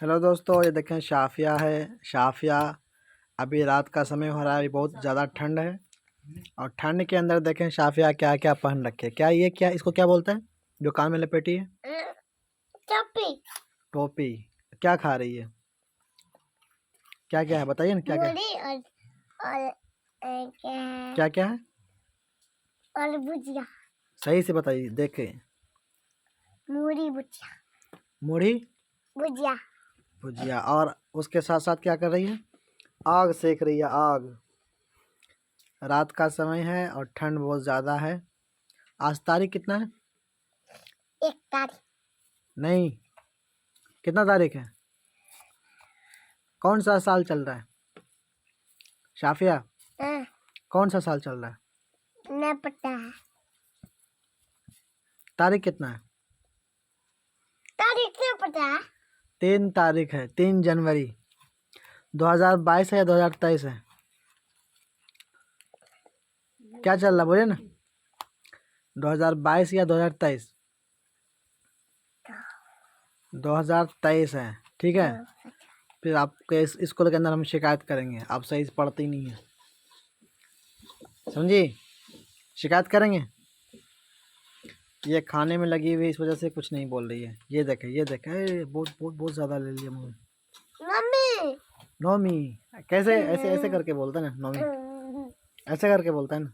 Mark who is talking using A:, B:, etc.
A: Hello दोस्तों, ये देखें शाफिया है। शाफिया अभी रात का समय हो रहा है, अभी बहुत ज़्यादा ठंड है। और ठंड के अंदर देखें शाफिया क्या क्या पहन रखे। क्या इसको क्या बोलते हैं जो कान में लपेटी है?
B: टोपी।
A: टोपी। क्या खा रही है? क्या क्या है बताइए ना, क्या क्या
B: मूली और क्या है?
A: क्या क्या है?
B: और भुजिया।
A: सही से बताइए देखे।
B: मूली भुजिया।
A: मुढ़ी
B: भुजिया।
A: भुजिया। और उसके साथ साथ क्या कर रही है? आग सेक रही है, आग। रात का समय है और ठंड बहुत ज़्यादा है। आज तारीख कितना है?
B: 1 तारीख।
A: नहीं, कितना तारीख है? कौन सा साल चल रहा है शाफिया?
B: हाँ,
A: कौन सा साल चल रहा है?
B: नहीं पता है।
A: तारीख कितना है?
B: तारीख नहीं पता है।
A: 3 तारीख है, 3 जनवरी 2022 है या 2023 है? क्या चल रहा बोलिए ना, 2022 या 2023? 2023 है, ठीक है। फिर आपके स्कूल के अंदर हम शिकायत करेंगे, आप सही से पढ़ते ही नहीं है, समझी? शिकायत करेंगे। ये खाने में लगी हुई इस वजह से कुछ नहीं बोल रही है। ये देखे बहुत बहुत बहुत ज़्यादा ले लिया मुँह।
B: मम्मी।
A: नौमी। कैसे ऐसे ऐसे करके बोलता है ना, नौमी ऐसे करके बोलता है ना।